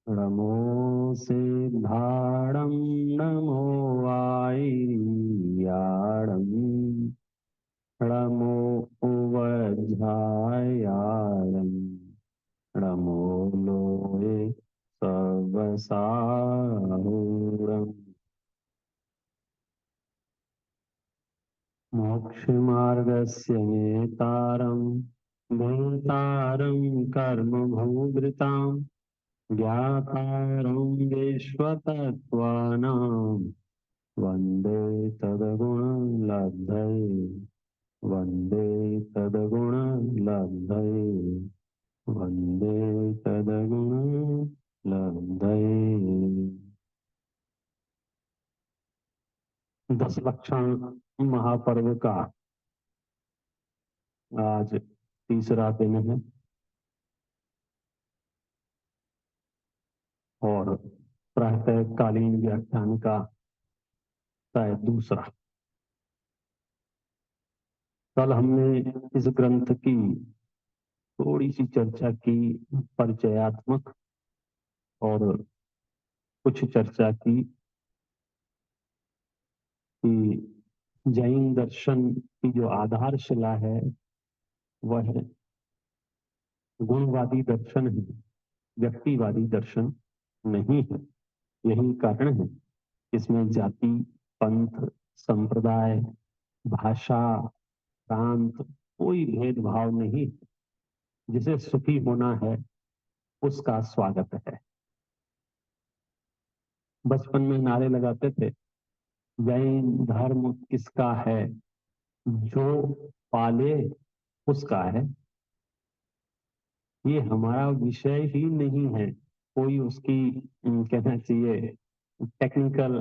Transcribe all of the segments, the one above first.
नमो सिद्धाणं नमो वाईयाणं नमो उवज्झायाणं नमो लोये सर्वसाहुरम्। मोक्षमार्गस्य नेतारं भूतारं कर्मभूभृतां ज्ञातारं विश्वतत्त्वानां वन्दे तद्गुणलब्धये वन्दे तद्गुणलब्धये वन्दे तद्गुणलब्धये। 10 लक्षण महापर्व का आज तीसरा दिन है और प्रातःकालीन व्याख्यान का शायद दूसरा। कल हमने इस ग्रंथ की थोड़ी सी चर्चा की, परिचयात्मक, और कुछ चर्चा की कि जैन दर्शन की जो आधारशिला है वह गुणवादी दर्शन है, व्यक्तिवादी दर्शन नहीं है। यही कारण है इसमें जाति, पंथ, संप्रदाय, भाषा, प्रांत कोई भेदभाव नहीं। जिसे सुखी होना है उसका स्वागत है। बचपन में नारे लगाते थे, जैन धर्म किसका है, जो पाले उसका है। ये हमारा विषय ही नहीं है। कोई उसकी कहना चाहिए टेक्निकल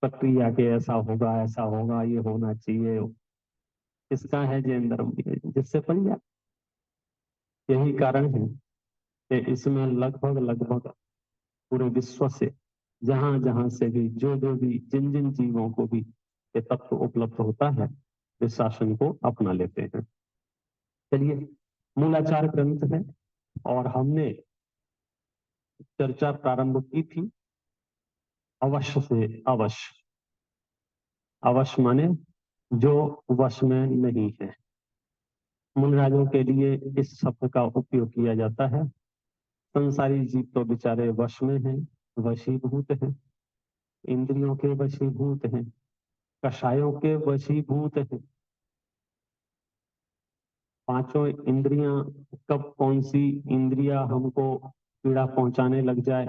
प्रक्रिया के ऐसा होगा, ये होना चाहिए। इसका है जैन धर्म जिससे पल जाए। यही कारण है कि इसमें लगभग लगभग पूरे विश्व से जहां जहां से भी जो भी जिन जिन जीवों को भी ये तत्व उपलब्ध होता है वे शासन को अपना लेते हैं। चलिए, मूलाचार ग्रंथ है और हमने चर्चा प्रारंभ की थी अवश्य से। अवश्य, अवश्य माने जो वश में नहीं है। मुनिराजों के लिए इस शब्द का उपयोग किया जाता है। संसारी जीव तो बेचारे वश में हैं, वशीभूत हैं, इंद्रियों के वशीभूत हैं, कषायों के वशीभूत हैं। पांचों इंद्रियां, कब कौन सी इंद्रिया हमको पीड़ा पहुंचाने लग जाए,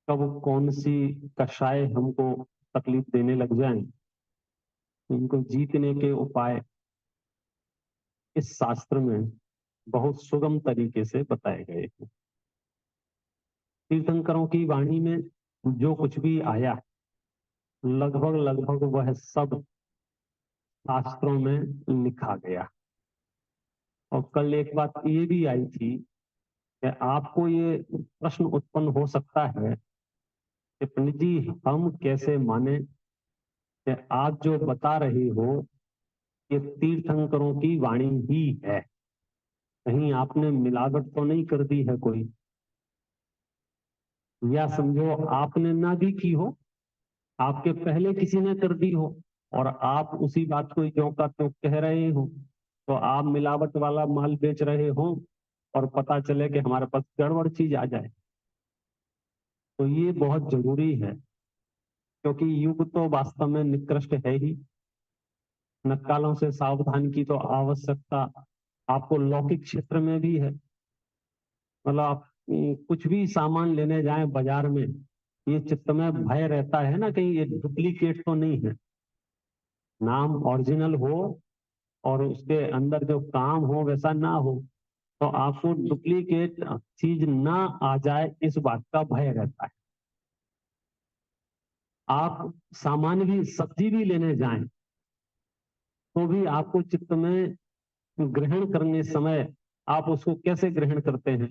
कब कौन सी कषाय हमको तकलीफ देने लग जाए, इनको जीतने के उपाय इस शास्त्र में बहुत सुगम तरीके से बताए गए हैं। तीर्थंकरों की वाणी में जो कुछ भी आया लगभग लगभग वह सब शास्त्रों में लिखा गया। और कल एक बात ये भी आई थी कि आपको ये प्रश्न उत्पन्न हो सकता है कि पंडित जी हम कैसे माने कि आप जो बता रहे हो ये तीर्थंकरों की वाणी ही है, कहीं आपने मिलावट तो नहीं कर दी है कोई, या समझो आपने ना भी की हो, आपके पहले किसी ने कर दी हो और आप उसी बात को ज्यों का त्यों कह रहे हो, तो आप मिलावट वाला माल बेच रहे हो और पता चले कि हमारे पास गड़बड़ चीज आ जाए। तो ये बहुत जरूरी है, क्योंकि युग तो वास्तव में निकृष्ट है ही। नक्कालों से सावधान की तो आवश्यकता आपको लौकिक क्षेत्र में भी है। मतलब आप कुछ भी सामान लेने जाएं बाजार में, ये चित्त में भय रहता है ना कहीं ये डुप्लीकेट तो नहीं है। नाम ओरिजिनल हो और उसके अंदर जो काम हो वैसा ना हो, तो आपको डुप्लीकेट चीज ना आ जाए इस बात का भय रहता है। आप सामान भी, सब्जी भी लेने जाएं तो भी आपको चित्त में ग्रहण करने समय आप उसको कैसे ग्रहण करते हैं,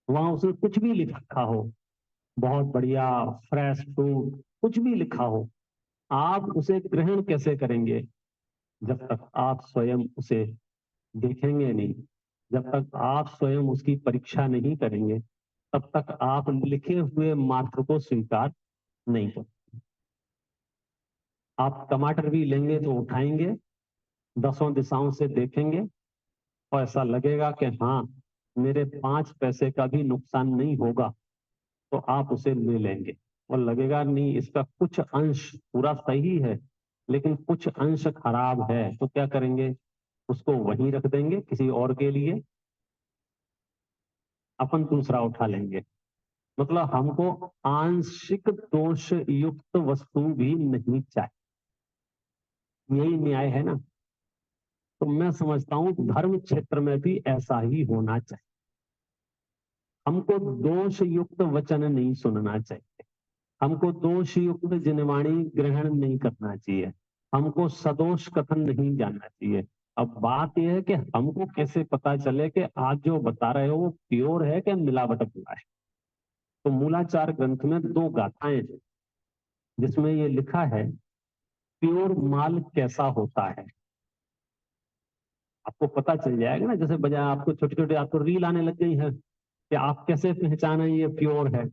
वहां उसमें कुछ भी लिखा हो, बहुत बढ़िया फ्रेश फ्रूट कुछ भी लिखा हो, आप उसे ग्रहण कैसे करेंगे जब तक आप स्वयं उसे देखेंगे नहीं, जब तक आप स्वयं उसकी परीक्षा नहीं करेंगे तब तक आप लिखे हुए मार्ग को स्वीकार नहीं कर। आप टमाटर भी लेंगे तो उठाएंगे, 10 दिशाओं से देखेंगे और ऐसा लगेगा कि हाँ, मेरे 5 पैसे का भी नुकसान नहीं होगा, तो आप उसे ले लेंगे। और लगेगा नहीं, इसका कुछ अंश पूरा सही है लेकिन कुछ अंश खराब है, तो क्या करेंगे, उसको वहीं रख देंगे किसी और के लिए, अपन दूसरा उठा लेंगे। मतलब हमको आंशिक दोष युक्त वस्तु भी नहीं चाहिए। यही न्याय है ना। तो मैं समझता हूं धर्म क्षेत्र में भी ऐसा ही होना चाहिए। हमको दोष युक्त वचन नहीं सुनना चाहिए, हमको दोष युक्त जिनवाणी ग्रहण नहीं करना चाहिए, हमको सदोष कथन नहीं जानना चाहिए। अब बात यह है कि हमको कैसे पता चले कि आज जो बता रहे हो वो प्योर है कि मिलावट हुआ है। तो मूलाचार ग्रंथ में 2 गाथाएं हैं जिसमें ये लिखा है प्योर माल कैसा होता है। आपको पता चल जाएगा ना, जैसे बजाय आपको छोटे छोटे आपको रील आने लग गई है कि आप कैसे पहचाने ये प्योर है।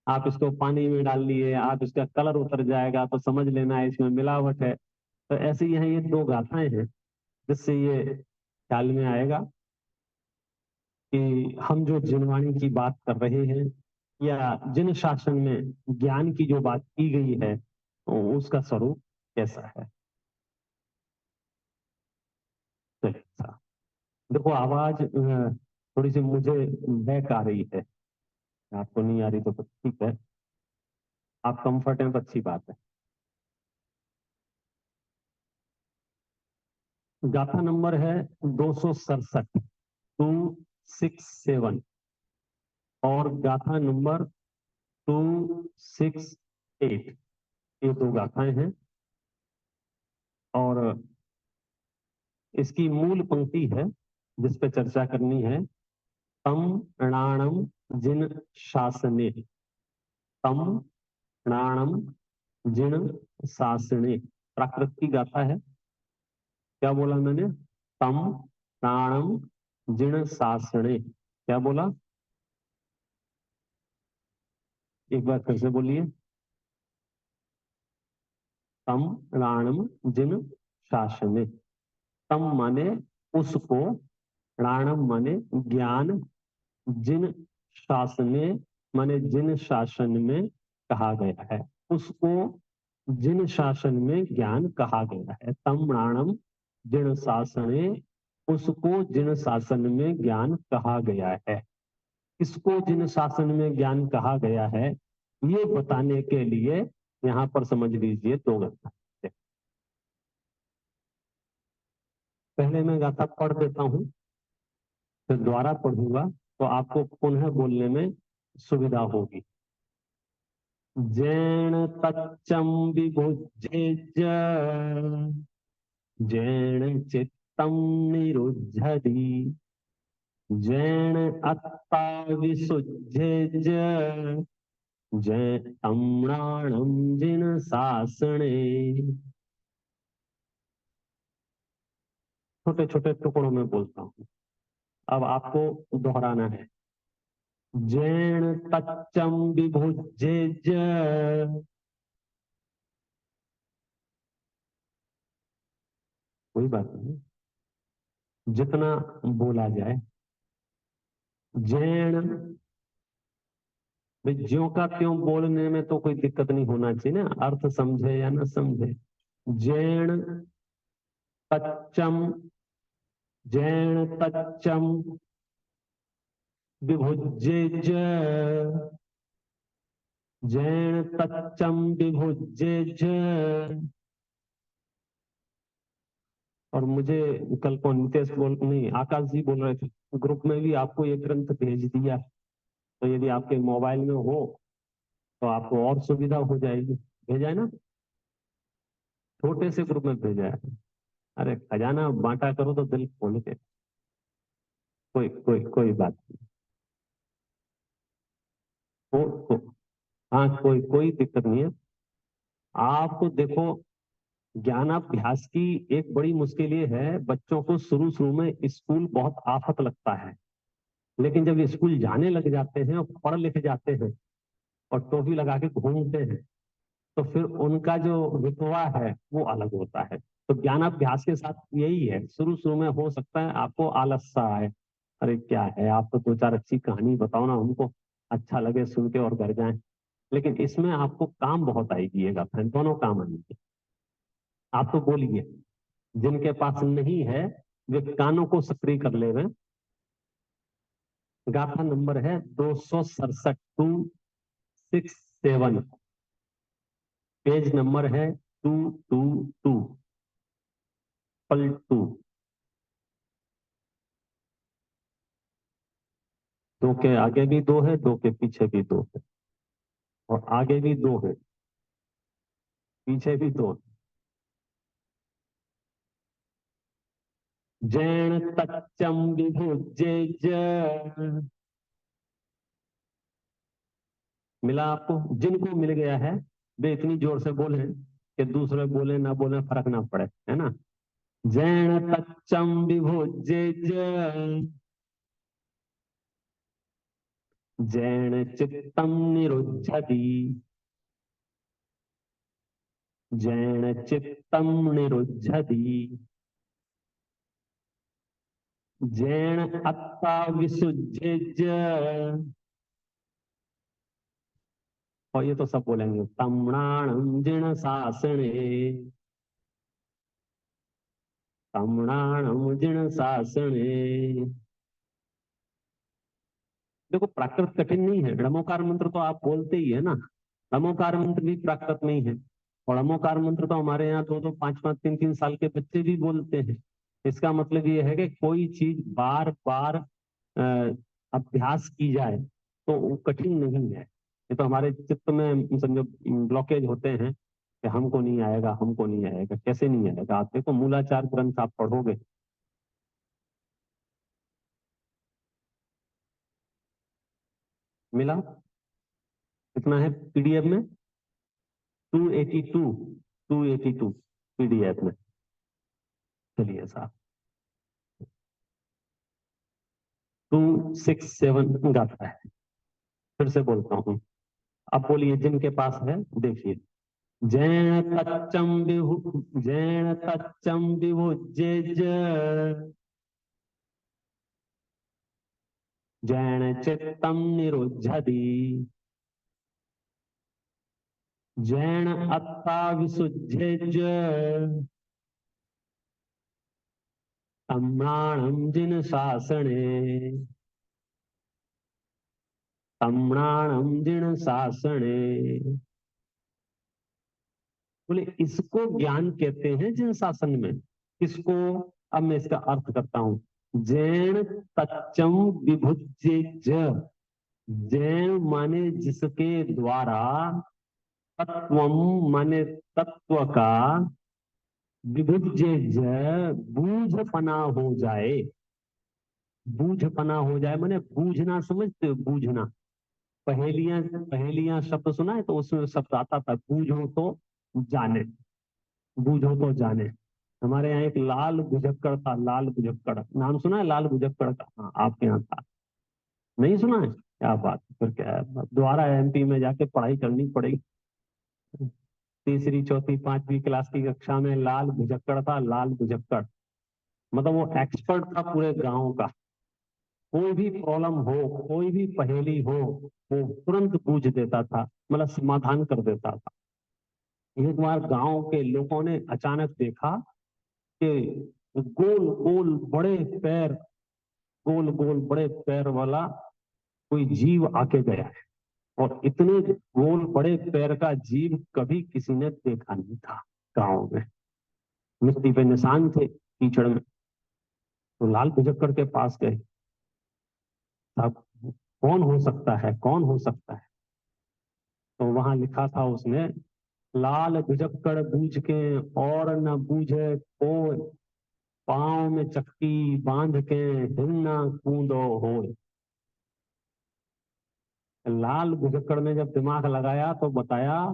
आप इसको पानी में डाल लिए, आप इसका कलर उतर जाएगा तो समझ लेना है इसमें मिलावट है। तो ऐसे ही है, ये 2 गाथाएं हैं जिससे ये ख्याल में आएगा कि हम जो जिनवाणी की बात कर रहे हैं या जिन शासन में ज्ञान की जो बात की गई है उसका स्वरूप कैसा है। अच्छा, देखो आवाज थोड़ी सी मुझे बैक आ रही है, आपको नहीं आ रही तो ठीक है, आप कंफर्ट हैं तो अच्छी बात है। गाथा नंबर है 267, 267, और गाथा नंबर 268। ये 2 गाथाएं हैं और इसकी मूल पंक्ति है जिस पे चर्चा करनी है। तम णाणम जिन शासने, तम णाणम जिन शासने, प्राकृत की गाथा है। क्या बोला मैंने, तम णाणम जिन शासने, क्या बोला, एक बार फिर से बोलिए। तम णाणम जिन शासने, तम माने उसको, णाणम माने ज्ञान, जिन शासने माने जिन शासन में कहा गया है, उसको जिन शासन में ज्ञान कहा गया है। तम णाणम जिन शासने, उसको जिन शासन में ज्ञान कहा गया है। इसको जिन शासन में ज्ञान कहा गया है ये बताने के लिए यहाँ पर समझ लीजिए 2 गाथा। पहले मैं गाथा पढ़ देता हूँ, फिर दोबारा पढ़ूंगा तो आपको पुनः बोलने में सुविधा होगी। जैन तच्चम विभुजेज, जैन चित्तम निरुद्धति, जैन अत्ता विसुज्जेज, जैन अम्राणम जिन शासने। छोटे छोटे टुकड़ों में बोलता हूँ, अब आपको दोहराना है। जैन तच्चम विभुजेज, कोई बात नहीं, जितना बोला जाए। जैन, भाई ज्यों का त्यों बोलने में तो कोई दिक्कत नहीं होना चाहिए ना, अर्थ समझे या ना समझे। जैन तच्चम, जैन तच्चम विभुजेज, जैन तच्चम विभुजेज। और मुझे कल को नितेश बोल नहीं आकाश जी बोल रहे थे ग्रुप में भी आपको ये ग्रंथ भेज दिया, तो यदि आपके मोबाइल में हो तो आपको और सुविधा हो जाएगी। भेजा है ना, छोटे से ग्रुप में भेजा है। अरे खजाना बांटा करो तो दिल खोल के, कोई कोई कोई बात नहीं हो तो, हाँ कोई कोई दिक्कत नहीं है। आप देखो ज्ञानाभ्यास की एक बड़ी मुश्किल ये है, बच्चों को शुरू शुरू में स्कूल बहुत आफत लगता है, लेकिन जब स्कूल जाने लग जाते हैं और पढ़ लिख जाते हैं और टोपी लगा के घूमते हैं, तो फिर उनका जो रुतबा है वो अलग होता है। तो ज्ञानाभ्यास के साथ यही है, शुरू शुरू में हो सकता है आपको आलस सा आए, अरे क्या है, आप तो दो चार अच्छी कहानी बताओ ना हमको, अच्छा लगे सुन के और घर जाएं। लेकिन इसमें आपको काम बहुत आएगी, ये गाथा दोनों काम आएंगे। आप तो बोलिए, जिनके पास नहीं है वे कानों को सक्रिय कर ले रहे। गाथा नंबर है 267, 267, पेज नंबर है 222, पल 2। दो के आगे भी दो है, दो के पीछे भी दो है, और आगे भी दो है, पीछे भी दो है। जैन तच्चम विभुजे ज। मिला आपको? जिनको मिल गया है वे इतनी जोर से बोले कि दूसरे बोले ना बोले फर्क ना पड़े, है ना। जैन तच्चम विभुजे ज, जैन चित्तम निरुद्धति, जैन चित्तम निरुद्धति, जैन अत्ता विसुज्जे ज। और ये तो सब बोलेंगे, तमणाणम जिण शासने, तमणाणम जिण शासने। देखो प्राकृत कठिन नहीं है, णमोकार मंत्र तो आप बोलते ही है ना, णमोकार मंत्र भी प्राकृत नहीं है। और णमोकार मंत्र तो हमारे यहाँ दो दो पांच पांच तीन तीन साल के बच्चे भी बोलते हैं। इसका मतलब ये है कि कोई चीज बार बार अभ्यास की जाए तो वो कठिन नहीं है। ये तो हमारे चित्त में समझो ब्लॉकेज होते हैं कि हमको नहीं आएगा, हमको नहीं आएगा। कैसे नहीं आएगा? आप देखो मूलाचार ग्रंथ आप पढ़ोगे, मिला कितना है पीडीएफ में? 282, 282 पीडीएफ में। चलिए साहब, 267 गाता है। फिर से बोलता हूँ, अब बोलिए जिनके पास है देखिए। जैन तच्चम विभु, जैन तच्चम विभुजे ज, जैन चित्तम निरुद्धति, जैन अत्ता विसुद्धे ज, तम्राणम जिन शासने, तम्राणम जिन शासने। बोले इसको ज्ञान कहते हैं जिन शासन में। किसको? अब मैं इसका अर्थ करता हूं। जैन तच्चम विभुज्य ज, जैन माने जिसके द्वारा, तत्वम माने तत्व का, विभुज्य ज बूझपना हो जाए। बूझपना हो जाए माने बूझना, समझते हो? बूझना, पहेलियां, पहेलियां शब्द सुना है तो उसमें शब्द आता था बूझो तो जाने, बूझो तो जाने। हमारे यहाँ एक लाल बुझक्कड़ था, लाल बुझक्कड़, नाम सुना है लाल बुझक्कड़ का? हाँ आपके यहाँ था, नहीं सुना है? क्या बात है, फिर क्या है, दोबारा एमपी में जाके पढ़ाई करनी पड़ेगी। तीसरी चौथी पांचवी क्लास की कक्षा में लाल बुझक्कड़ था, लाल बुझक्कड़। मतलब वो एक्सपर्ट था पूरे गांव का। कोई भी प्रॉब्लम हो, कोई भी पहेली हो, वो तुरंत बूझ देता था, मतलब समाधान कर देता था। एक बार गांव के लोगों ने अचानक देखा कि गोल गोल बड़े पैर, गोल गोल बड़े पैर वाला कोई जीव आके गया है। और इतने गोल बड़े पैर का जीव कभी किसी ने देखा नहीं था गांव में। मिट्टी पे निशान थे कीचड़ में। तो लाल पिचक्कड़ के पास गए, साहब कौन हो सकता है, कौन हो सकता है? तो वहां लिखा था उसने, लाल पिचक्कड़ बूझ के और न बूझे कोई, पांव में चक्की बांध के हिलना कूदो हो। लाल पिचक्कड़ ने जब दिमाग लगाया तो बताया,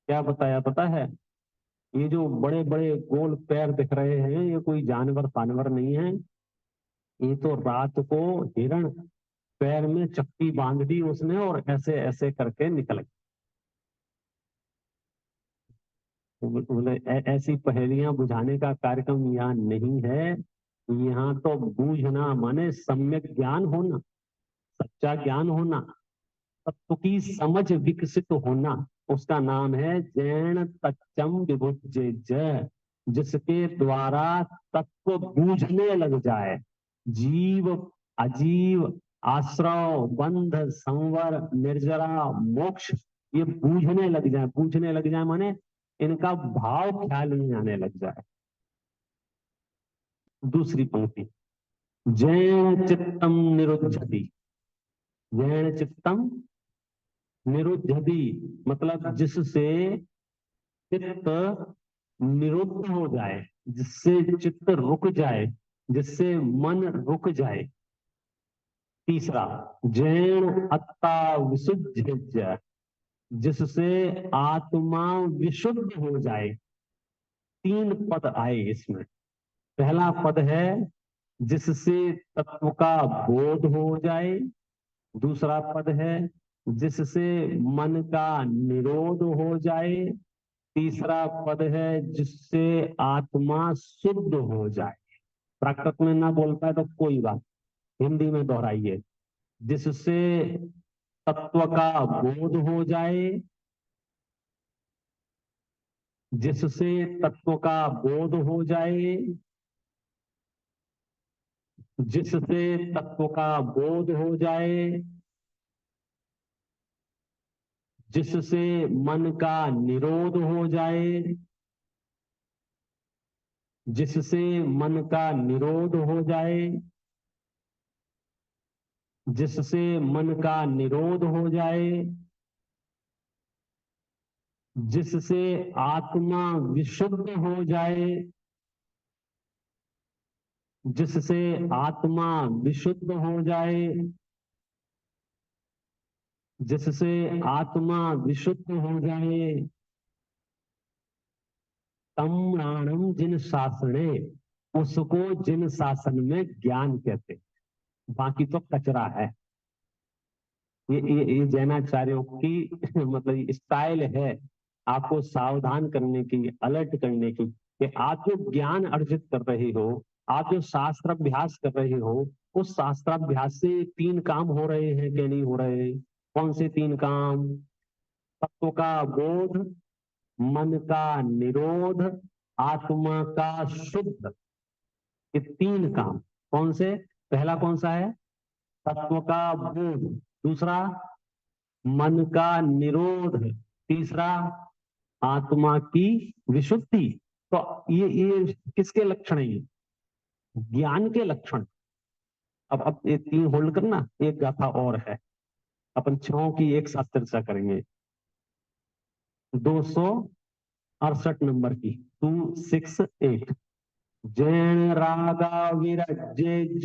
क्या बताया पता है? ये जो बड़े बड़े गोल पैर दिख रहे हैं ये कोई जानवर फानवर नहीं है। ये तो रात को हिरण पैर में चप्पी बांध दी उसने और ऐसे ऐसे करके निकल गया। बोले ऐसी पहेलियां बुझाने का कार्यक्रम यहाँ नहीं है। यहाँ तो बूझना माने सम्यक ज्ञान होना, सच्चा ज्ञान होना, तत्व की समझ विकसित होना, उसका नाम है जैन तच्चम विभुज्य जय। जिसके द्वारा तत्व बूझने लग जाए, जीव अजीव आश्रव बंध संवर निर्जरा मोक्ष ये बूझने लग जाए। बूझने लग जाए माने इनका भाव ख्याल नहीं आने लग जाए। दूसरी पंक्ति, जैन चित्तम निरुद्धति। जैन चित्तम निरुद्धति मतलब जिससे चित्त निरुद्ध हो जाए, जिससे चित्त रुक जाए, जिससे मन रुक जाए। तीसरा, जैन अत्ता विशुद्ध, जिससे आत्मा विशुद्ध हो जाए। तीन पद आए इसमें। पहला पद है जिससे तत्व का बोध हो जाए। दूसरा पद है जिससे मन का निरोध हो जाए। तीसरा पद है जिससे आत्मा शुद्ध हो जाए। प्राकृत में ना बोल पाए तो कोई बात, हिंदी में दोहराइए। जिससे तत्व का बोध हो जाए, जिससे तत्व का बोध हो जाए, जिससे तत्व का बोध हो जाए, जिससे मन का निरोध हो जाए, जिससे मन का निरोध हो जाए, जिससे मन का निरोध हो जाए, जिससे आत्मा विशुद्ध हो जाए, जिससे आत्मा विशुद्ध हो जाए, जिससे आत्मा विशुद्ध हो जाए। तम प्राणम जिन शासने, उसको जिन शासन में ज्ञान कहते, बाकी तो कचरा है। ये जैनाचार्यों की मतलब स्टाइल है आपको सावधान करने की, अलर्ट करने की, कि आप जो ज्ञान अर्जित कर रहे हो, आप जो शास्त्राभ्यास कर रहे हो, उस शास्त्राभ्यास से तीन काम हो रहे हैं कि नहीं हो रहे। कौन से तीन काम? तत्व का बोध, मन का निरोध, आत्मा का शुद्ध। ये तीन काम कौन से? पहला कौन सा है? तत्व का बोध। दूसरा, मन का निरोध। तीसरा, आत्मा की विशुद्धि। तो ये किसके लक्षण है? ये ज्ञान के लक्षण। अब ये तीन होल्ड करना, एक गाथा और है, अपन छओं की एक साथ चर्चा करेंगे। 268 नंबर की, 268। जैन रागा विरज्य।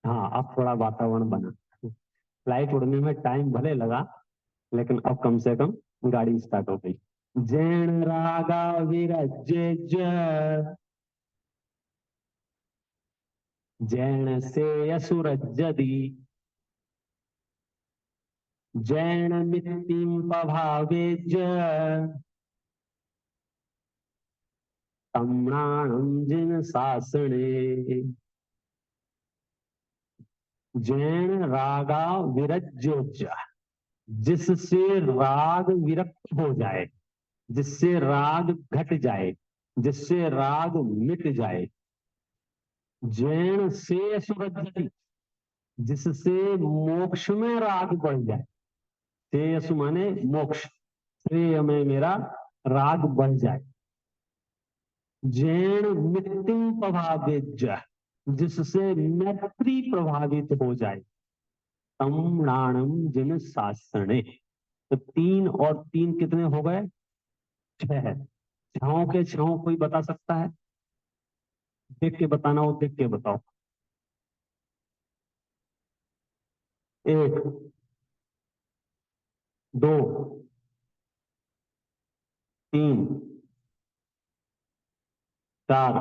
हाँ, अब थोड़ा वातावरण बना। फ्लाइट उड़ने में टाइम भले लगा, लेकिन अब कम से कम गाड़ी स्टार्ट हो गई। जैन रागा विरज्य, जैन से असुरज्जति, जैन मित्तिम पभावेज्य, तम्राणम जिन शासने। जैन रागा विरज्योज्य, जिससे राग विरक्त हो जाए, जिससे राग घट जाए, जिससे राग मिट जाए। जैन से सुरज्जति, जिससे मोक्ष में राग बढ़ जाए। श्रेयस माने मोक्ष, श्रेय में मेरा राग बढ़ जाए। जैन मृत्यु प्रभावित, जिससे मैत्री प्रभावित हो जाए। तम्राणम जिन शासने। तो तीन और तीन कितने हो गए? 6। छहों के छहों कोई बता सकता है? देख के बताना हो, देख के बताओ। एक, दो, 3 4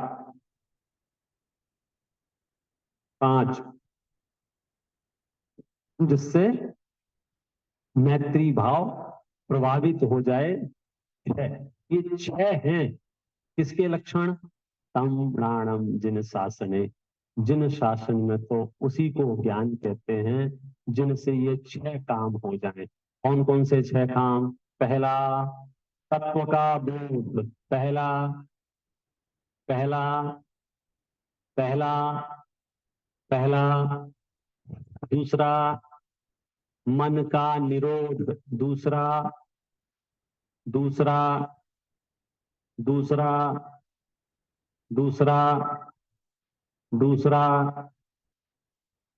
5, जिससे मैत्री भाव प्रभावित हो जाए। 6, ये 6 हैं किसके लक्षण? तम प्राणम जिन शासने, जिन शासन में तो उसी को ज्ञान कहते हैं जिनसे ये 6 काम हो जाए। कौन कौन से 6 काम? पहला, तत्व का बोध। पहला पहला पहला पहला दूसरा, मन का निरोध। दूसरा दूसरा दूसरा दूसरा दूसरा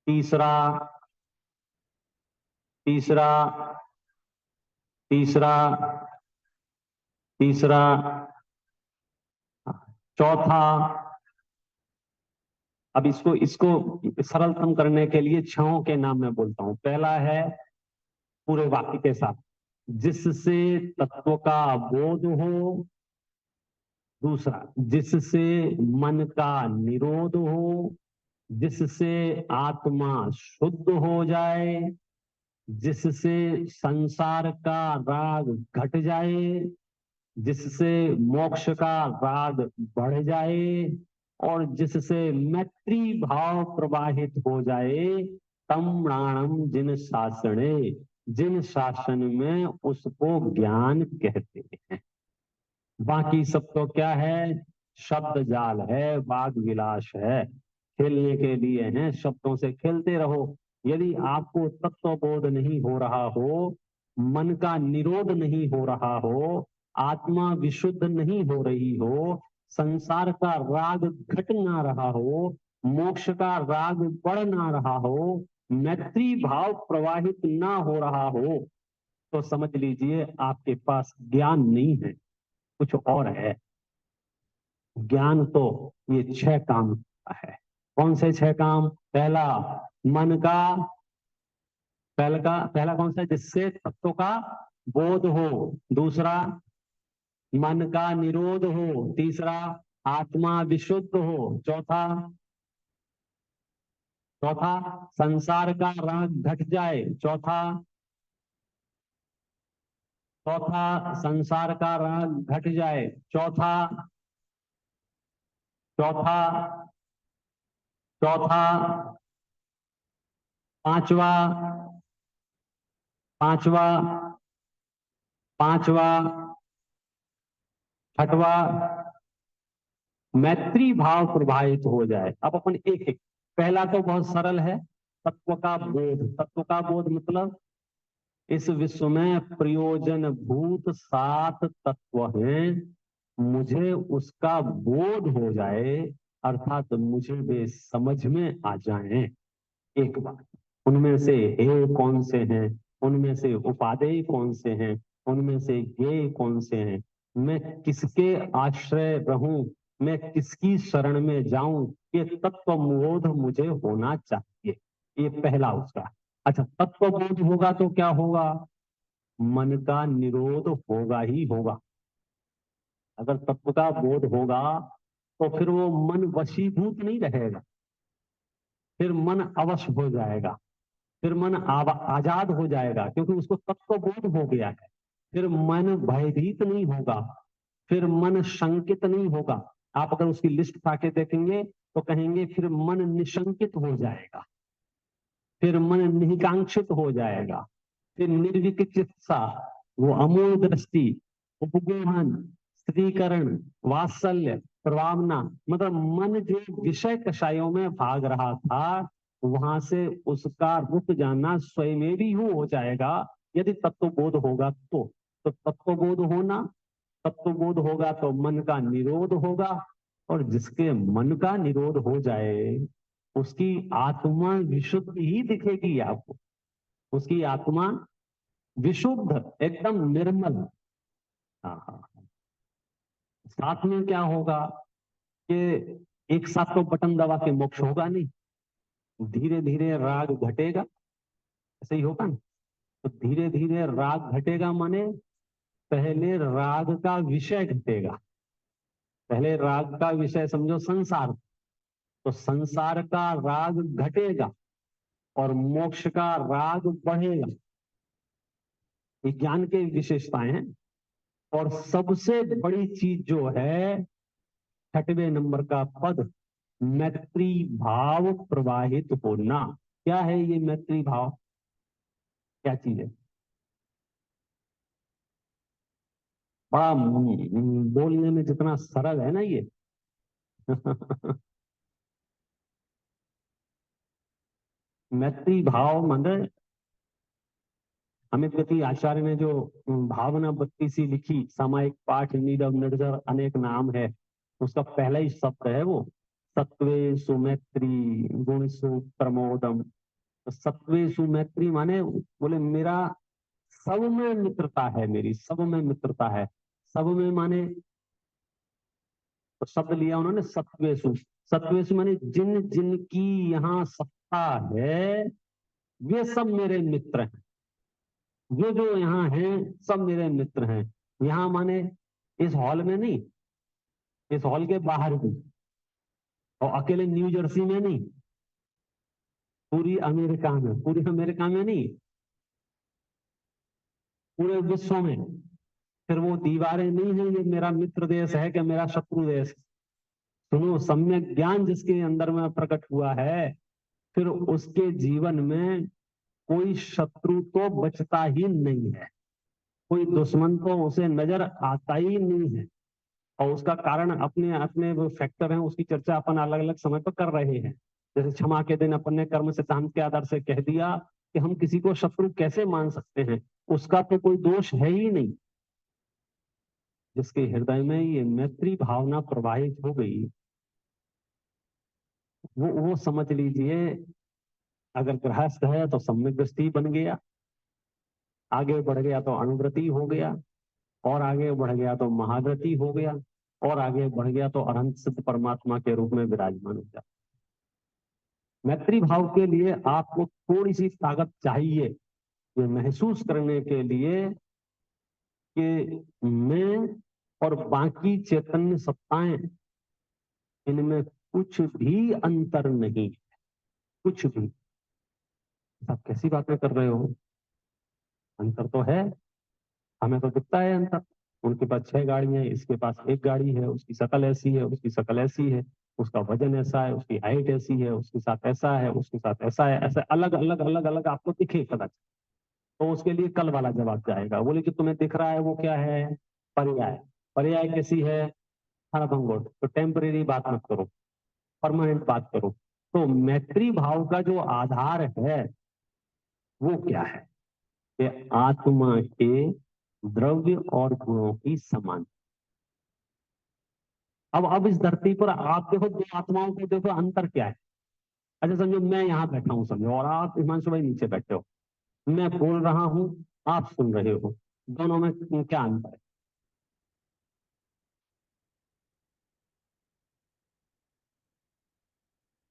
तीसरा तीसरा तीसरा तीसरा चौथा। अब इसको इसको सरलतम करने के लिए 6 के नाम मैं बोलता हूं। पहला है, पूरे वाक्य के साथ, जिससे तत्व का बोध हो। दूसरा, जिससे मन का निरोध हो, जिससे आत्मा शुद्ध हो जाए, जिससे संसार का राग घट जाए, जिससे मोक्ष का राग बढ़ जाए, और जिससे मैत्री भाव प्रवाहित हो जाए। तम प्राणम जिन शासने, जिन शासन में उसको ज्ञान कहते हैं। बाकी सब तो क्या है? शब्द जाल है, वाग विलास है, खेलने के लिए है। शब्दों से खेलते रहो। यदि आपको तत्व बोध नहीं हो रहा हो, मन का निरोध नहीं हो रहा हो, आत्मा विशुद्ध नहीं हो रही हो, संसार का राग घट ना रहा हो, मोक्ष का राग बढ़ ना रहा हो, मैत्री भाव प्रवाहित ना हो रहा हो, तो समझ लीजिए आपके पास ज्ञान नहीं है, कुछ और है। ज्ञान तो ये 6 काम है। कौन से 6 काम? पहला, मन का, पहला कौन सा है? जिससे तत्व का बोध हो। दूसरा, मन का निरोध हो। तीसरा, आत्मा विशुद्ध हो। चौथा, चौथा संसार का राग घट जाए। चौथा, चौथा संसार का राग घट जाए। चौथा, चौथा चौथा पांचवा, पांचवा पांचवा छठवा, मैत्री भाव प्रभावित हो जाए। अब अपन एक एक, पहला तो बहुत सरल है, तत्व का बोध। तत्व का बोध मतलब इस विश्व में प्रयोजन भूत 7 तत्व हैं, मुझे उसका बोध हो जाए, अर्थात मुझे वे समझ में आ जाएं। एक बात, उनमें से हे कौन से हैं, उनमें से उपादेय कौन से हैं, उनमें से ज्ञेय कौन से हैं, मैं किसके आश्रय रहूं, मैं किसकी शरण में जाऊं, ये तत्व बोध मुझे होना चाहिए। ये पहला उसका। अच्छा, तत्व बोध होगा तो क्या होगा? मन का निरोध होगा ही होगा। अगर तत्व का बोध होगा तो फिर वो मन वशीभूत नहीं रहेगा, फिर मन अवश हो जाएगा, फिर मन आजाद हो जाएगा, क्योंकि उसको तत्व बोध हो गया है। फिर मन भयभीत नहीं होगा, फिर मन शंकित नहीं होगा। आप अगर उसकी लिस्ट उठा के देखेंगे तो कहेंगे फिर मन निशंकित हो जाएगा, फिर मन निकांक्षित हो जाएगा, फिर निर्विक चित्सा, वो अमोल दृष्टि, उपगोहन, स्त्रीकरण, वात्सल्य, प्रभावना, मतलब मन जो विषय कषायों में भाग रहा था, वहां से उसका रुक जाना स्वयं भी हो जाएगा, यदि तत्वबोध होगा तो तत्वबोध होना, तत्वबोध होगा तो मन का निरोध होगा, और जिसके मन का निरोध हो जाए उसकी आत्मा विशुद्ध ही दिखेगी आपको। उसकी आत्मा विशुद्ध, एकदम निर्मल। हाँ हाँ। साथ में क्या होगा कि एक साथ तो बटन दबा के मोक्ष होगा नहीं, धीरे धीरे राग घटेगा, ऐसे ही होगा ना। तो धीरे धीरे राग घटेगा माने पहले राग का विषय घटेगा। पहले राग का विषय समझो संसार, तो संसार का राग घटेगा और मोक्ष का राग बढ़ेगा। ये ज्ञान की विशेषताएं हैं। और सबसे बड़ी चीज जो है 6वें नंबर का पद, मैत्री भाव प्रवाहित होना। क्या है ये मैत्री भाव? क्या चीज है? बड़ा बोलने में जितना सरल है ना ये मैत्री भाव मतलब अमित आचार्य ने जो भावना बत्ती सी लिखी, सामायिक पाठ नीरव निर्जर अनेक नाम है, उसका पहला ही शब्द है वो सत्वे सुमैत्री गुण सु प्रमोदम। तो सत्वे सुमैत्री माने बोले मेरा सब में मित्रता है, मेरी सब में मित्रता है। सब में माने तो शब्द लिया उन्होंने सत्वेशु। सत्वेशु माने जिन जिन की यहाँ सत्ता है वे सब मेरे मित्र हैं। जो जो यहाँ हैं सब मेरे मित्र हैं। यहाँ माने इस हॉल में नहीं, इस हॉल के बाहर भी, और अकेले न्यू जर्सी में नहीं, पूरी अमेरिका में, पूरी अमेरिका में नहीं, पूरे विश्व में। फिर वो दीवारें नहीं है ये मेरा मित्र देश है कि मेरा शत्रु देश। सुनो, सम्यक ज्ञान जिसके अंदर में प्रकट हुआ है, फिर उसके जीवन में कोई शत्रु तो बचता ही नहीं है, कोई दुश्मन तो उसे नजर आता ही नहीं है। और उसका कारण अपने अपने वो फैक्टर हैं, उसकी चर्चा अपन अलग अलग समय पर कर रहे हैं। जैसे क्षमा के दिन अपन ने कर्म सिद्धांत के आधार से कह दिया कि हम किसी को शत्रु कैसे मान सकते हैं, उसका तो कोई दोष है ही नहीं। जिसके हृदय में ये मैत्री भावना प्रवाहित हो गई, वो समझ लीजिए, अगर गृहस्थ है तो सम्यक दृष्टि बन गया, आगे बढ़ गया तो अनुव्रति हो गया, और आगे बढ़ गया तो महाव्रति हो गया, और आगे बढ़ गया तो अनंत सिद्ध परमात्मा के रूप में विराजमान हो गया। मैत्री भाव के लिए आपको थोड़ी सी ताकत चाहिए, ये महसूस करने के लिए कि मैं और बाकी चैतन्य सत्ताएं, इनमें कुछ भी अंतर नहीं, कुछ भी। आप कैसी बातें कर रहे हो? अंतर तो है, हमें तो दिखता है अंतर। उनके पास 6 गाड़ियां हैं, इसके पास 1 गाड़ी है, उसकी शक्ल ऐसी है, उसकी शक्ल ऐसी है, उसका वजन ऐसा है, उसकी हाइट ऐसी है, उसके साथ ऐसा है, उसके साथ ऐसा है, ऐसे अलग अलग अलग अलग आपको दिखे कदाचित। तो उसके लिए कल वाला जवाब जाएगा, बोले कि तुम्हें दिख रहा है वो क्या है? पर्याय। पर्याय कैसी है? हरभंगोट। तो टेम्परेरी बात मत करो, परमानेंट बात करो। तो मैत्री भाव का जो आधार है वो क्या है? कि आत्मा के द्रव्य और गुणों की समान। अब इस धरती पर आप देखो, 2 आत्माओं को देखो, अंतर क्या है? अच्छा समझो मैं यहाँ बैठा हूँ समझो, और आप हिमांशु भाई नीचे बैठे हो, मैं बोल रहा हूँ, आप सुन रहे हो, दोनों में क्या अंतर है?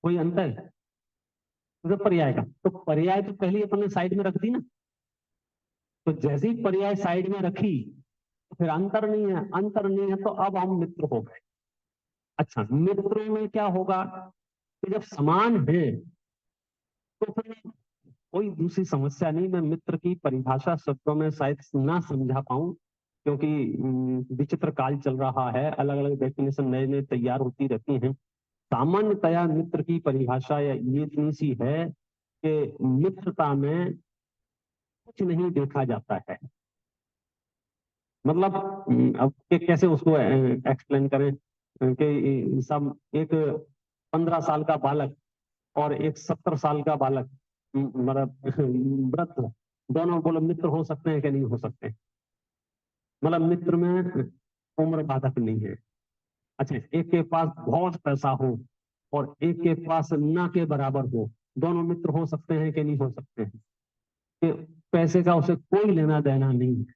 कोई अंतर है? तो पर्याय का, तो पर्याय तो पहले अपने साइड में रख दी ना। तो जैसे ही पर्याय साइड में रखी, तो फिर अंतर नहीं है, अंतर नहीं है तो अब हम मित्र हो गए। अच्छा, मित्रों में क्या होगा कि जब समान है तो फिर कोई दूसरी समस्या नहीं। मैं मित्र की परिभाषा शब्दों में शायद ना समझा पाऊं, क्योंकि विचित्र काल चल रहा है, अलग अलग डेफिनेशन नए नए तैयार होती रहती हैं। सामान्यतया मित्र की परिभाषा या ये इतनी सी है कि मित्रता में कुछ नहीं देखा जाता है। मतलब अब कैसे उसको एक्सप्लेन करें कि सब एक 15 साल का बालक और एक 70 साल का बालक, मतलब वृद्ध, दोनों बोलो मित्र हो सकते हैं कि नहीं हो सकते? मतलब मित्र में उम्र बाधक नहीं है। अच्छा, एक के पास बहुत पैसा हो और एक के पास ना के बराबर हो, दोनों मित्र हो सकते हैं कि नहीं हो सकते हैं? कि पैसे का उसे कोई लेना देना नहीं है।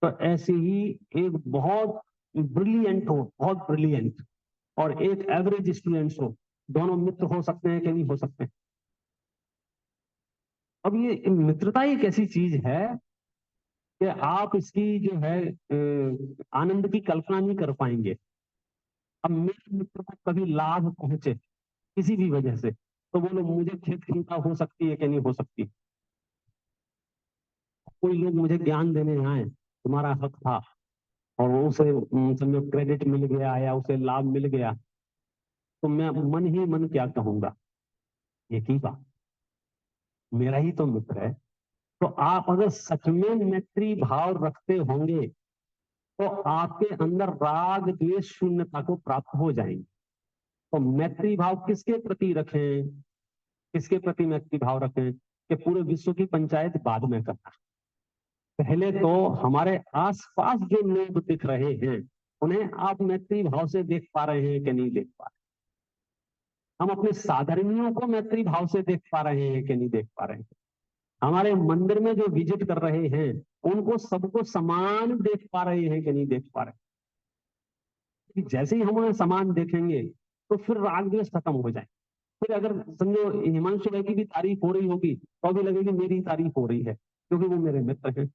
तो ऐसे ही एक बहुत ब्रिलियंट हो, बहुत ब्रिलियंट, और एक एवरेज स्टूडेंट हो, दोनों मित्र हो सकते हैं कि नहीं हो सकते? अब ये मित्रता एक ऐसी चीज है कि आप इसकी जो है आनंद की कल्पना नहीं कर पाएंगे। अब मेरे मित्र को कभी लाभ पहुंचे किसी भी वजह से, तो बोलो मुझे खेत चिंता हो सकती है कि नहीं हो सकती। कोई लोग मुझे ज्ञान देने आए, तुम्हारा हक था, और उसे समझो क्रेडिट मिल गया या उसे लाभ मिल गया, तो मैं मन ही मन क्या कहूंगा, एक ही बात, मेरा ही तो मित्र है। तो आप अगर सच में मैत्री भाव रखते होंगे तो आपके अंदर राग द्वेष शून्यता को प्राप्त हो जाएंगे। तो मैत्री भाव किसके प्रति रखें, किसके प्रति मैत्री भाव रखें कि पूरे विश्व की पंचायत बाद में करना, पहले तो हमारे आसपास जो लोग दिख रहे हैं उन्हें आप मैत्री भाव से देख पा रहे हैं कि नहीं देख पा रहे, हम अपने साधर्मियों को मैत्री भाव से देख पा रहे हैं कि नहीं देख पा रहे हैं, हमारे मंदिर में जो विजिट कर रहे हैं उनको सबको समान देख पा रहे हैं कि नहीं देख पा रहे। कि जैसे ही हम उन्हें समान देखेंगे तो फिर राग द्वेष खत्म हो जाए। फिर अगर समझो हिमांशु भाई की भी तारीफ हो रही होगी तो भी लगेगी मेरी तारीफ हो रही है क्योंकि वो मेरे मित्र हैं।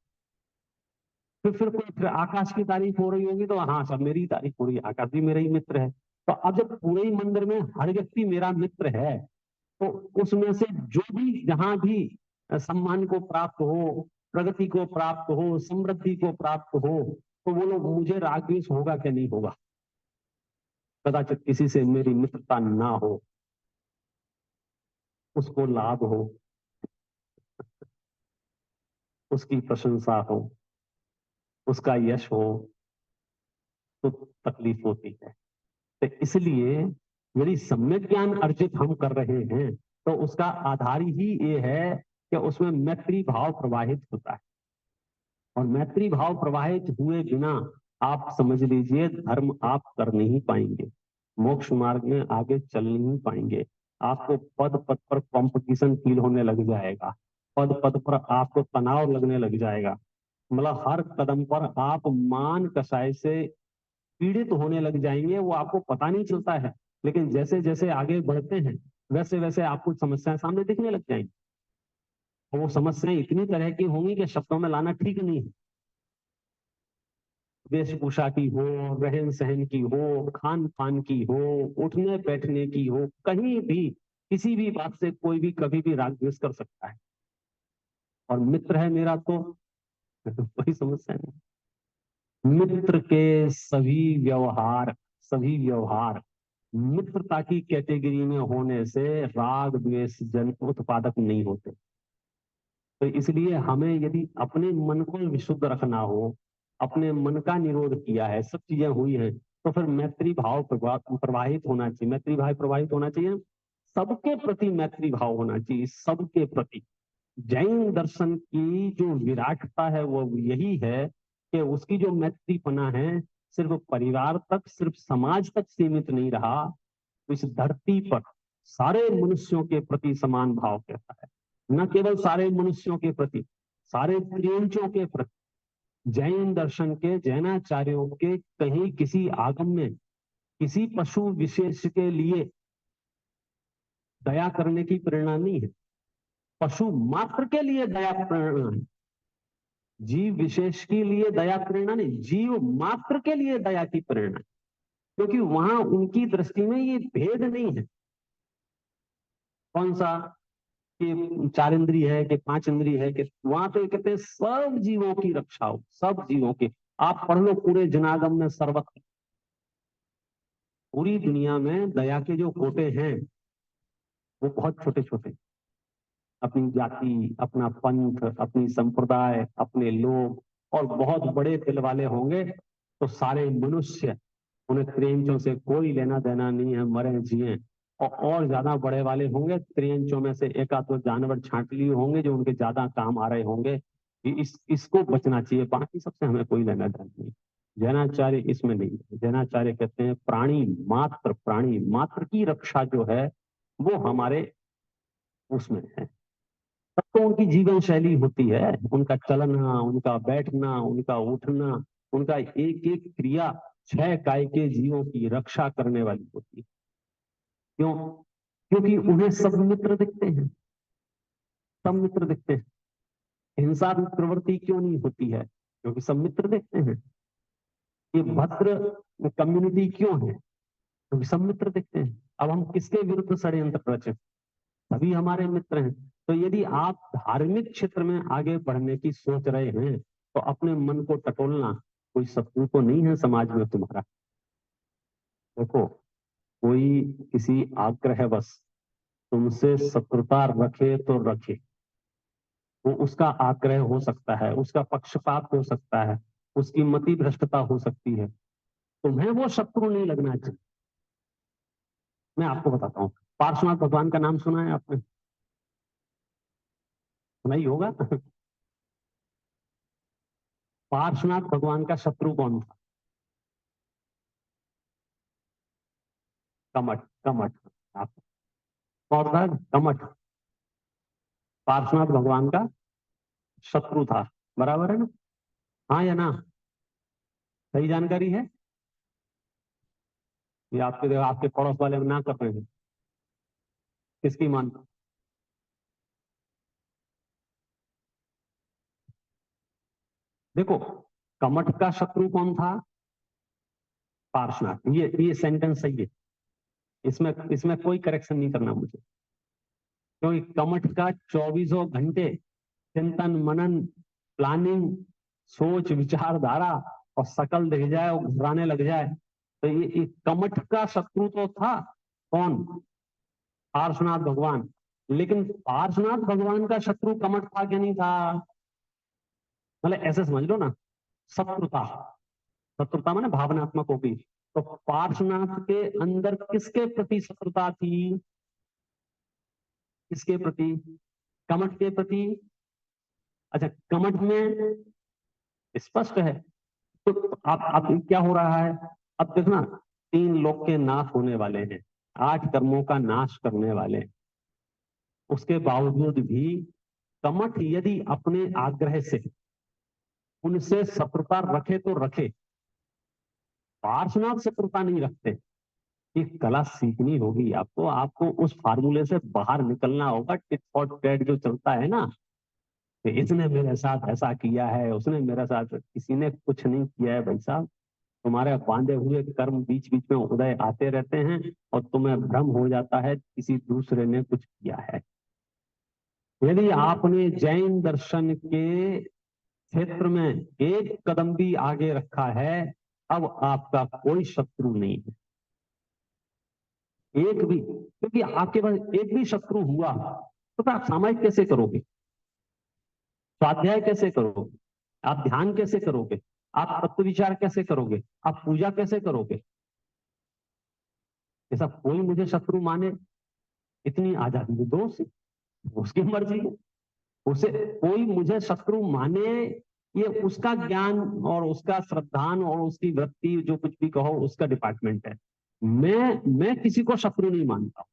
फिर आकाश की तारीफ हो रही होगी तो हाँ सब मेरी तारीफ हो रही है, आकाश भी मेरा ही मित्र है। तो अब जब पूरे ही मंदिर में हर व्यक्ति मेरा मित्र है तो उसमें से जो भी जहां भी सम्मान को प्राप्त हो, प्रगति को प्राप्त हो, समृद्धि को प्राप्त हो, तो वो लोग मुझे राग द्वेष होगा क्या नहीं होगा। कदाचित किसी से मेरी मित्रता ना हो, उसको लाभ हो, उसकी प्रशंसा हो, उसका यश हो, तो तकलीफ होती है। तो इसलिए यदि सम्यक ज्ञान अर्जित हम कर रहे हैं तो उसका आधार ही ये है कि उसमें मैत्री भाव प्रवाहित होता है, और मैत्री भाव प्रवाहित हुए बिना आप समझ लीजिए धर्म आप कर नहीं पाएंगे, मोक्ष मार्ग में आगे चल नहीं पाएंगे। आपको पद पद पर कंपटीशन फील होने लग जाएगा, पद पद पर आपको तनाव लगने लग जाएगा, मतलब हर कदम पर आप मान कसाय से पीड़ित होने लग जाएंगे, वो आपको पता नहीं चलता है। लेकिन जैसे जैसे आगे बढ़ते हैं वैसे वैसे आपको समस्याएं सामने दिखने लग जाएंगी, और वो समस्याएं इतनी तरह की होंगी कि शब्दों में लाना ठीक नहीं है। वेशभूषा की हो, रहन सहन की हो, खान पान की हो, उठने बैठने की हो, कहीं भी किसी भी बात से कोई भी कभी भी राग द्वेष कर सकता है, और मित्र है मेरा तो कोई समस्या नहीं। मित्र के सभी व्यवहार मित्रता की कैटेगरी में होने से राग द्वेष जन उत्पादक नहीं होते। तो इसलिए हमें यदि अपने मन को विशुद्ध रखना हो, अपने मन का निरोध किया है, सब चीजें हुई हैं, तो फिर मैत्री भाव प्रवाहित होना चाहिए, मैत्री भाव प्रवाहित होना चाहिए, सबके प्रति मैत्री भाव होना चाहिए, सबके प्रति। जैन दर्शन की जो विराटता है वो यही है कि उसकी जो मैत्रीपना है सिर्फ परिवार तक, सिर्फ समाज तक सीमित नहीं रहा, तो इस धरती पर सारे मनुष्यों के प्रति समान भाव कहता है। न केवल सारे मनुष्यों के प्रति, सारे त्रियंचों के प्रति। जैन दर्शन के जैनाचार्यों के कहीं किसी आगम में किसी पशु विशेष के लिए दया करने की प्रेरणा नहीं है, पशु मात्र के लिए दया प्रेरणा है। जीव विशेष के लिए दया प्रेरणा नहीं, जीव मात्र के लिए दया की प्रेरणा है, क्योंकि वहां उनकी दृष्टि में ये भेद नहीं है कौन सा कि चार इंद्रिय है कि पांच इंद्रिय है, कि वहां तो ये कहते हैं सब जीवों की रक्षा हो, सब जीवों की। आप पढ़ लो पूरे जनागम में सर्वत्र, पूरी दुनिया में दया के जो कोटे हैं वो बहुत छोटे छोटे, अपनी जाति, अपना पंथ, अपनी संप्रदाय, अपने लोग, और बहुत बड़े दिल वाले होंगे तो सारे मनुष्य, उन्हें त्रियंचों से कोई लेना देना नहीं है, मरे जिए। और ज्यादा बड़े वाले होंगे त्रियंचों में से एक आध दो जानवर छांट लिए होंगे जो उनके ज्यादा काम आ रहे होंगे, कि इसको बचना चाहिए, बाकी सबसे हमें कोई लेना देना नहीं। जैनाचार्य इसमें नहीं है, जैनाचार्य कहते हैं प्राणी मात्र की रक्षा जो है वो हमारे उसमें है। तब तो उनकी जीवन शैली होती है, उनका चलना, उनका बैठना, उनका उठना, उनका एक एक क्रिया छह काय के जीवों की रक्षा करने वाली होती है। क्यों? क्योंकि उन्हें सब मित्र दिखते हैं, सब मित्र दिखते हैं। हिंसा प्रवृत्ति क्यों नहीं होती है? क्योंकि सब मित्र देखते हैं। ये भद्र कम्युनिटी क्यों है? क्योंकि सब मित्र देखते हैं। अब हम किसके विरुद्ध षड्यंत्र रचे? सभी हमारे मित्र हैं। तो यदि आप धार्मिक क्षेत्र में आगे बढ़ने की सोच रहे हैं तो अपने मन को टटोलना, कोई शत्रु तो नहीं है समाज में तुम्हारा। देखो, कोई किसी आग्रहवश तुमसे शत्रुता रखे तो रखे, वो उसका आग्रह हो सकता है, उसका पक्षपात हो सकता है, उसकी मति भ्रष्टता हो सकती है। तुम्हें वो शत्रु नहीं लगना चाहिए। मैं आपको बताता हूँ, पार्श्वनाथ भगवान का नाम सुना है आपने? सुना ही होगा। पार्श्वनाथ भगवान का शत्रु कौन था? कमठ। कमठ। आप कौन था? कमठ पार्श्वनाथ भगवान का शत्रु था। बराबर है ना? हाँ या ना? सही जानकारी है? ये आपके आपके पड़ोस वाले ना कर रहे हैं? किसकी मान? देखो, कमठ का शत्रु कौन था? पार्श्वनाथ। ये सेंटेंस सही है। इसमें इसमें कोई करेक्शन नहीं करना मुझे, क्योंकि कमठ का 24 घंटे चिंतन मनन, प्लानिंग, सोच विचारधारा, और शकल दिख जाए और घबराने लग जाए, तो ये कमठ का शत्रु तो था कौन? पार्श्वनाथ भगवान। लेकिन पार्श्वनाथ भगवान का शत्रु कमठ था क्या नहीं था? मतलब ऐसे समझ लो ना, शत्रुता। शत्रुता माने भावनात्मक होगी। तो पार्श्वनाथ के अंदर किसके प्रति शत्रुता थी? किसके प्रति? कमठ के प्रति। अच्छा, कमठ में स्पष्ट है। तो आप क्या हो रहा है? अब देखना, 3 लोक के नाश होने वाले हैं, 8 कर्मों का नाश करने वाले हैं। उसके बावजूद भी कमठ यदि अपने आग्रह से उनसे शत्रुता रखे तो रखे, पार्श्वनाथ शत्रुता नहीं रखते। ये कला सीखनी होगी आपको। आपको उस फार्मूले से बाहर निकलना होगा। टिट फॉर टैट जो चलता है ना, कि इसने मेरे साथ ऐसा किया है, उसने मेरे साथ, किसी ने कुछ नहीं किया है भाई साहब। तुम्हारे बांधे हुए कर्म बीच बीच में उदय आते रहते हैं और तुम्हें भ्रम हो जाता है किसी दूसरे ने कुछ किया है। यदि आपने जैन दर्शन के क्षेत्र में एक कदम भी आगे रखा है, अब आपका कोई शत्रु नहीं है। एक भी, क्योंकि आपके पास एक भी शत्रु हुआ तो फिर आप सामायिक कैसे करोगे? स्वाध्याय कैसे करोगे? आप ध्यान कैसे करोगे? आप तत्व विचार कैसे करोगे? आप पूजा कैसे करोगे? ऐसा कोई मुझे शत्रु माने, इतनी आजादी दो उसे, उसकी मर्जी है। उसे कोई मुझे शत्रु माने, ये उसका ज्ञान और उसका श्रद्धान और उसकी वृत्ति, जो कुछ भी कहो, उसका डिपार्टमेंट है। मैं किसी को शत्रु नहीं मानता।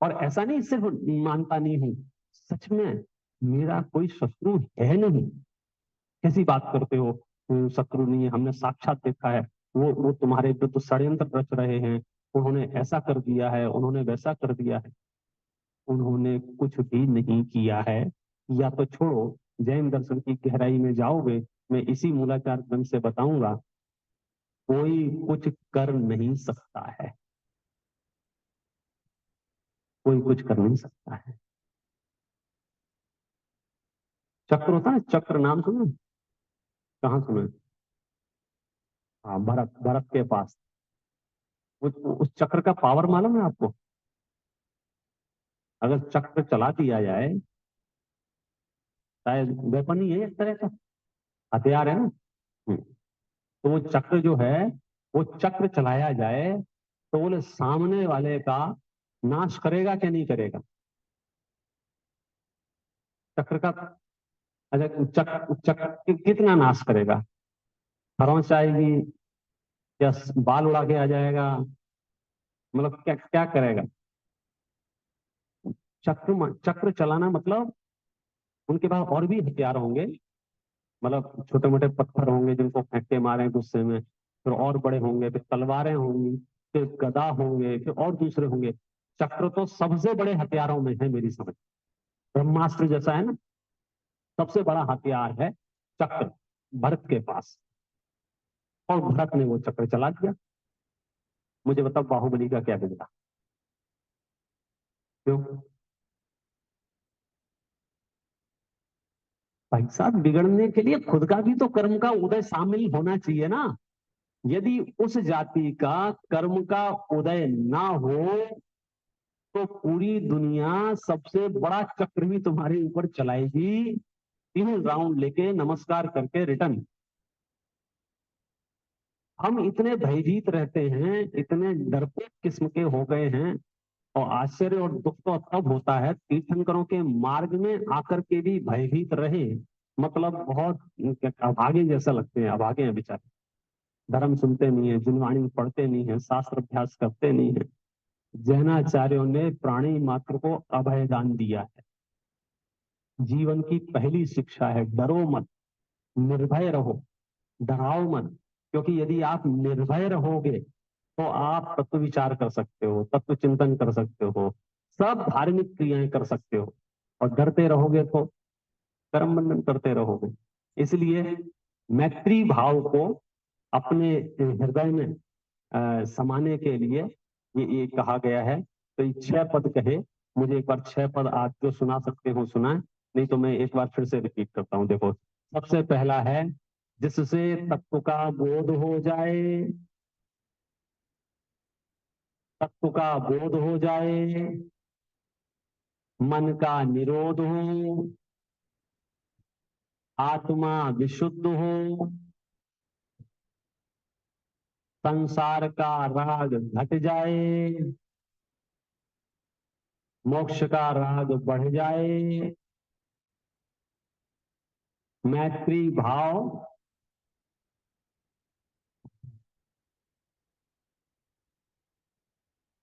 और ऐसा नहीं सिर्फ मानता नहीं हूं, सच में मेरा कोई शत्रु है नहीं। कैसी बात करते हो? शत्रु नहीं है, हमने साक्षात देखा है। वो तुम्हारे विरुद्ध षड्यंत्र रच रहे हैं, उन्होंने ऐसा कर दिया है, उन्होंने वैसा कर दिया है। उन्होंने कुछ भी नहीं किया है। या तो छोड़ो, जैन दर्शन की गहराई में जाओगे, मैं इसी मूलाचार ग्रंथ से बताऊंगा, कोई कुछ कर नहीं सकता है। कोई कुछ कर नहीं सकता है। चक्र होता है, चक्र नाम सुने? कहाँ सुने? हाँ, भरत। भरत के पास उस चक्र का पावर मालूम है आपको? अगर चक्र चला दिया जाए, शायद वेपन ही है एक तरह का, हथियार है ना। तो वो चक्र जो है, वो चक्र चलाया जाए तो बोले सामने वाले का नाश करेगा क्या नहीं करेगा? चक्र का। अच्छा, चक्र चक्र कितना नाश करेगा? खरोंच आएगी या बाल उड़ा के आ जाएगा? मतलब क्या क्या करेगा? चक्र चलाना मतलब उनके पास और भी हथियार होंगे। मतलब छोटे मोटे पत्थर होंगे जिनको फेंक के मारे गुस्से में, फिर और बड़े होंगे, फिर तलवारें होंगी, फिर गदा होंगे, फिर और दूसरे होंगे। चक्र तो सबसे बड़े हथियारों में है मेरी समझ। ब्रह्मास्त्र जैसा है ना, सबसे बड़ा हथियार है चक्र। भरत के पास, और भरत ने वो चक्र चला दिया। मुझे बताओ बाहुबली का क्या बिगड़ा? क्यों? भाई साहब, बिगड़ने के लिए खुद का भी तो कर्म का उदय शामिल होना चाहिए ना। यदि उस जाति का कर्म का उदय ना हो तो पूरी दुनिया सबसे बड़ा चक्र भी तुम्हारे ऊपर चलाएगी, 3 राउंड लेके नमस्कार करके रिटर्न। हम इतने भयभीत रहते हैं, इतने डरपोक किस्म के हो गए हैं। और आश्चर्य और दुख तो तब होता है तीर्थंकरों के मार्ग में आकर के भी भयभीत रहे, मतलब बहुत अभागे जैसा लगते हैं, अभागे हैं बेचारे। धर्म सुनते नहीं है, जिनवाणी पढ़ते नहीं है, शास्त्र अभ्यास करते नहीं है। जैनाचार्यों ने प्राणी मात्र को अभय दान दिया है। जीवन की पहली शिक्षा है डरो मत, निर्भय रहो, डराओ मत। क्योंकि यदि आप निर्भय रहोगे तो आप तत्व विचार कर सकते हो, तत्व चिंतन कर सकते हो, सब धार्मिक क्रियाएं कर सकते हो। और डरते रहोगे तो कर्म बंधन करते रहोगे। इसलिए मैत्री भाव को अपने हृदय में समाने के लिए ये कहा गया है। तो ये 6 पद कहे, मुझे एक बार 6 पद आज जो सुना सकते हो सुनाए, नहीं तो मैं एक बार फिर से रिपीट करता हूँ। देखो, सबसे पहला है, जिससे तत्व का बोध हो जाए, तत्व का बोध हो जाए, मन का निरोध हो, आत्मा विशुद्ध हो, संसार का राग घट जाए, मोक्ष का राग बढ़ जाए, मैत्री भाव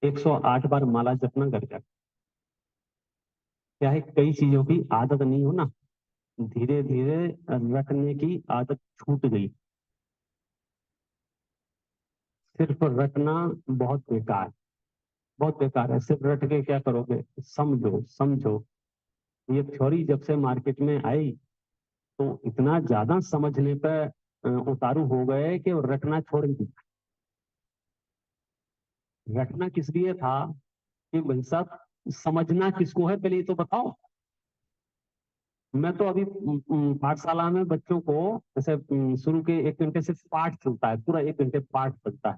108 बार माला जपना कर जाए। क्या है, कई चीजों की आदत नहीं हो ना, धीरे धीरे रटने की आदत छूट गई। सिर्फ रटना बहुत बेकार, बहुत बेकार है। सिर्फ रट के क्या करोगे? समझो समझो। ये थ्योरी जब से मार्केट में आई तो इतना ज्यादा समझने पर उतारू हो गए कि वो रटना छोड़ ही दिया। रटना किस लिए था कि भाई साहब, समझना किसको है पहले ये तो बताओ। मैं तो अभी पाठशाला में बच्चों को जैसे शुरू के 1 घंटे से पाठ चलता है, पूरा 1 घंटे पाठ चलता है,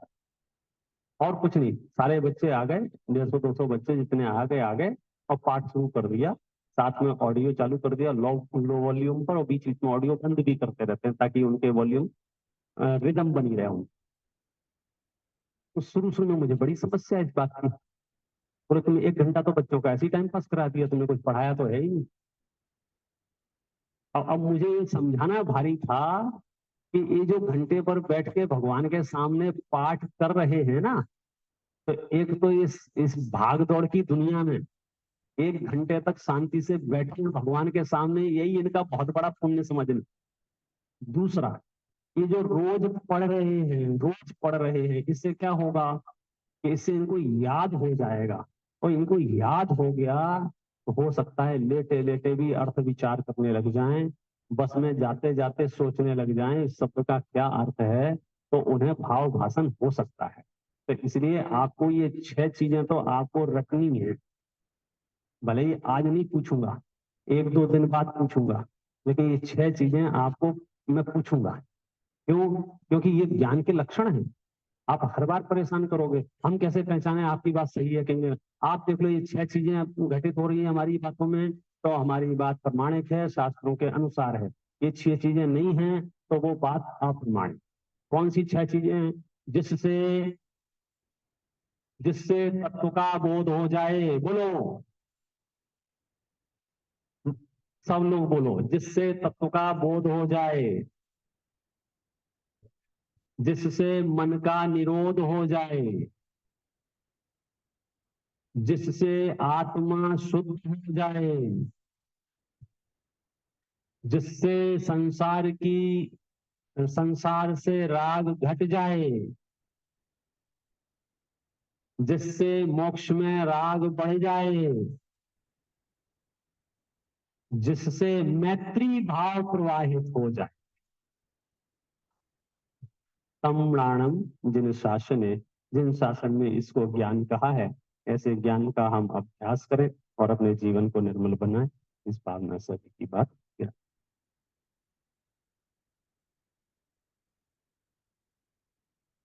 और कुछ नहीं। सारे बच्चे आ गए, 150-200 बच्चे जितने आ गए, और पाठ शुरू कर दिया। साथ में ऑडियो चालू कर दिया, लो लो वॉल्यूम पर, और बीच बीच में ऑडियो बंद भी करते रहते हैं ताकि उनके वॉल्यूम रिदम बनी रहे उनकी। तो शुरू शुरू में मुझे बड़ी समस्या है इस बात की। बोले तुम 1 घंटा तो बच्चों का ऐसे ही टाइम पास करा दिया, तुमने कुछ पढ़ाया तो है ही नहीं। अब मुझे ये समझाना भारी था कि ये जो घंटे पर बैठ के भगवान के सामने पाठ कर रहे हैं ना, तो एक तो इस भाग दौड़ की दुनिया में 1 घंटे तक शांति से बैठे भगवान के सामने, यही इनका बहुत बड़ा पुण्य समझना। दूसरा, ये जो रोज पढ़ रहे हैं, रोज पढ़ रहे हैं, इससे क्या होगा कि इससे इनको याद हो जाएगा। और इनको याद हो गया तो हो सकता है लेटे लेटे भी अर्थ विचार करने लग जाएं, बस में जाते जाते सोचने लग जाएं इस शब्द का क्या अर्थ है, तो उन्हें भाव भाषण हो सकता है। तो इसलिए आपको ये 6 चीजें तो आपको रखनी है। भले ही आज नहीं पूछूंगा, 1-2 दिन बाद पूछूंगा, लेकिन ये 6 चीजें आपको मैं पूछूंगा। क्यों? क्योंकि ये ज्ञान के लक्षण हैं। आप हर बार परेशान करोगे, हम कैसे पहचाने आपकी बात सही है कहेंगे। आप देख लो, ये 6 चीजें घटित हो रही है हमारी बातों में, तो हमारी बात प्रमाणिक है, शास्त्रों के अनुसार है। ये 6 चीजें नहीं हैं तो वो बात अप्रमाणिक। कौन सी 6 चीजें हैं? जिससे जिससे तत्व का बोध हो जाए, बोलो, सब लोग बोलो, जिससे तत्व का बोध हो जाए, जिससे मन का निरोध हो जाए, जिससे आत्मा शुद्ध हो जाए, जिससे संसार से राग घट जाए, जिससे मोक्ष में राग बढ़ जाए, जिससे मैत्री भाव प्रवाहित हो जाए। तम्राणम जिन शासने, जिन शासन में इसको ज्ञान कहा है, ऐसे ज्ञान का हम अभ्यास करें और अपने जीवन को निर्मल बनाएं। इस भावना से अभी की बात